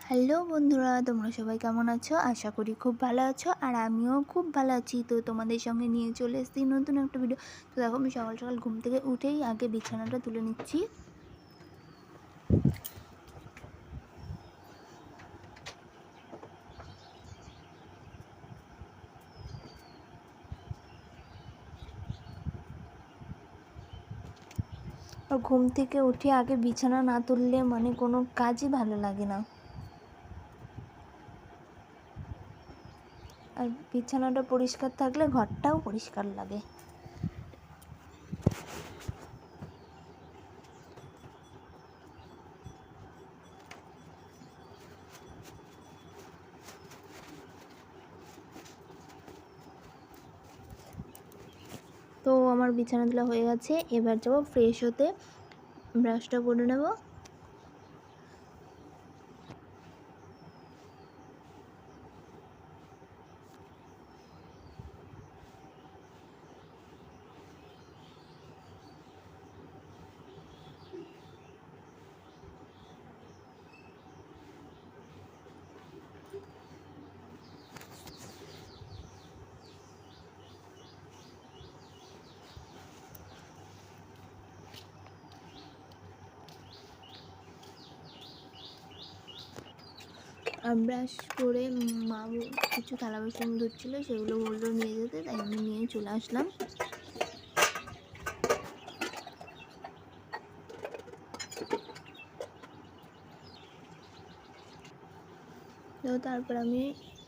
Hello বন্ধুরা, তোমরা সবাই কেমন আছো? আশা করি খুব ভালো আছো আর আমিও খুব ভালো আছি। তো তোমাদের সঙ্গে নিয়ে চলে এসেছি নতুন একটা ভিডিও। তো দেখো, আমি সকাল সকাল ঘুম থেকে উঠেই আগে বিছানাটা তুলে নিচ্ছি। আর ঘুম থেকে উঠে আগে বিছানা না তুললে মানে কোনো কাজই ভালো লাগে না। আর বিছানাটা পরিষ্কার থাকলে ঘরটাও পরিষ্কার লাগে। তো আমার বিছানা তোলা হয়ে গেছে, এবার যাবো ফ্রেশ হতে। ব্রাশটা করে নেব। আর ব্রাশ করে মা কিছু থালা বাসন ধুচ্ছিলো, সেগুলো বললো নিয়ে যেতে, তাই আমি নিয়ে চলে আসলাম। তো তারপর আমি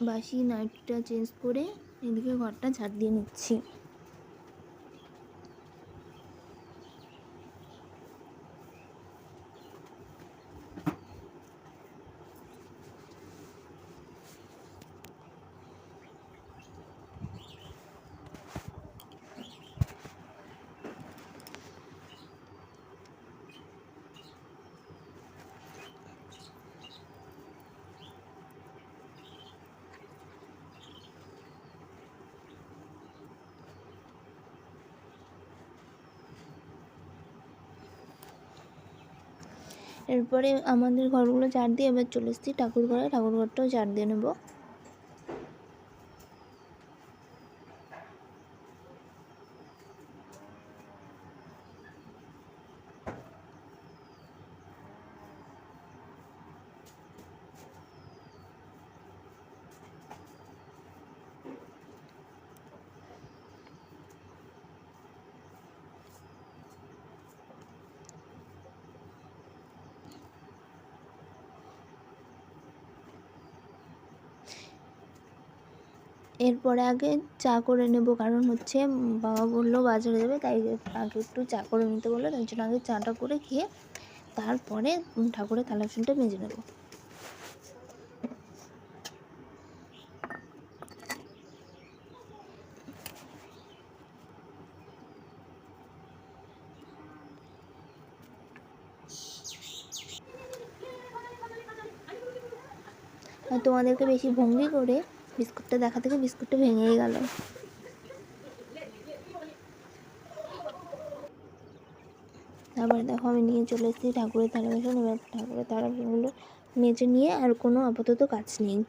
বাসি নাইটটা চেঞ্জ করে এদিকে ঘরটা ঝাড় দিয়ে নিচ্ছি। এরপরে আমাদের ঘরগুলো ঝাড় দিয়ে এবার চলে এসেছি ঠাকুর ঘরে। ঠাকুর ঘরটাও ঝাড় দিয়ে নেবো। এরপরে আগে চা করে নেব, কারণ হচ্ছে বাবা বললো বাজারে যাবে, তাই আগে একটু চা করে নিতে বললো, তাই জন্য আগে চাটা করে খেয়ে তারপরে ঠাকুরের থালা বাসনটা মেজে নেব। আর তোমাদেরকে বেশি ভঙ্গি করে বিস্কুটটা দেখা থেকে বিস্কুটটা ভেঙেই গেল। তারপরে দেখো, আমি নিয়ে চলে এসেছি ঠাকুরের থালা বাসন। এবার ঠাকুরের থালা বাসনগুলো মেজে নিয়ে আর কোনো আপাতত কাজ নেই।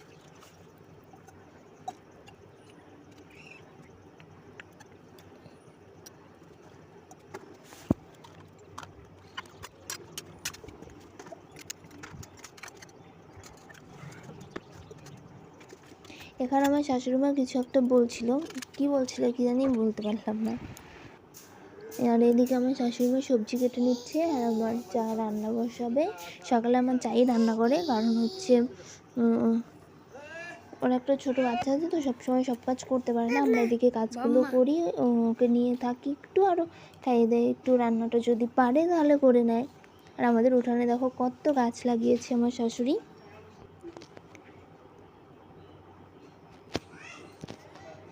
এখানে আমার শাশুড়িমা কিছু একটা বলছিল, কি বলছিল কি জানি, বলতে পারলাম না। আর এদিকে আমার শাশুড়িমা সবজি কেটে নিচ্ছে আর আমার চা রান্না বসাবে। সকালে আমার চাই রান্না করে, কারণ হচ্ছে ওর একটা ছোটো বাচ্চা আছে, তো সবসময় সব কাজ করতে পারে না। আমরা এদিকে কাজগুলো করি, ওকে নিয়ে থাকি একটু, আরও খাইয়ে দেয় একটু। রান্নাটা যদি পারে তাহলে করে নেয়। আর আমাদের উঠানে দেখো কত গাছ লাগিয়েছে আমার শাশুড়ি।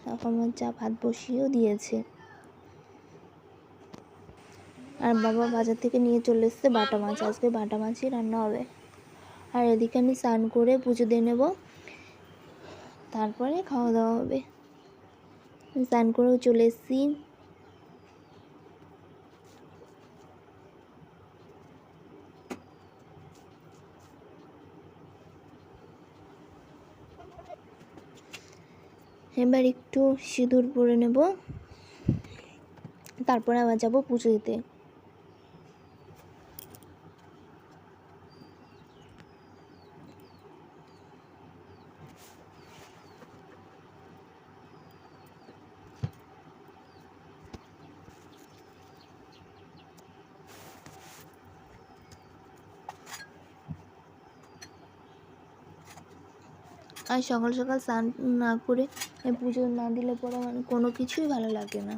তখন আমার চা ভাত বসিয়েও দিয়েছে। আর বাবা বাজার থেকে নিয়ে চলে এসেছে বাটা মাছ, আজকে বাটা মাছই রান্না হবে। আর এদিকে আমি স্নান করে পুজো দিয়ে নেব, তারপরে খাওয়া দাওয়া হবে। স্নান করেও চলে এসেছি। এবার একটু সিঁদুর পরে নেব, তারপরে আবার যাবো পুজো দিতে। আর সকাল সকাল স্নান না করে পুজো না দিলে পরে মানে কোনো কিছুই ভালো লাগে না।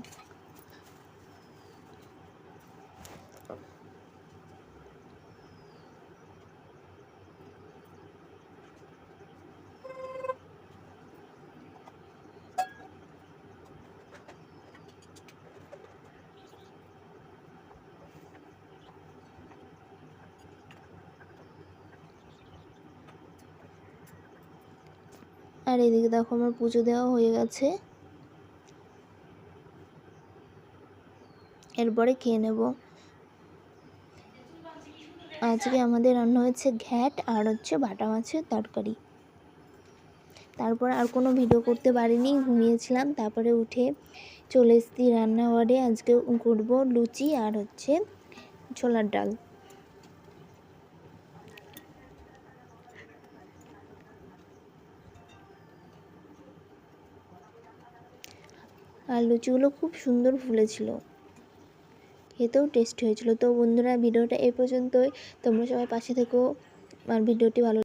আর এদিকে দেখো আমার পুজো দেওয়া হয়ে গেছে, এরপরে খেয়ে নেব। আজকে আমাদের রান্না হয়েছে ঘ্যাট আর হচ্ছে বাটা মাছের তরকারি। তারপর আর কোনো ভিডিও করতে পারিনি, ঘুমিয়েছিলাম। তারপরে উঠে চলে এসেছি রান্নাঘরে। আজকে করব লুচি আর হচ্ছে ছোলার ডাল। আর লুচিগুলো খুব সুন্দর ফুলেছিল, খেতেও টেস্ট হয়েছিল। তো বন্ধুরা, ভিডিওটা এই পর্যন্তই। তোমরা সবাই পাশে থেকো। আর ভিডিওটি ভালো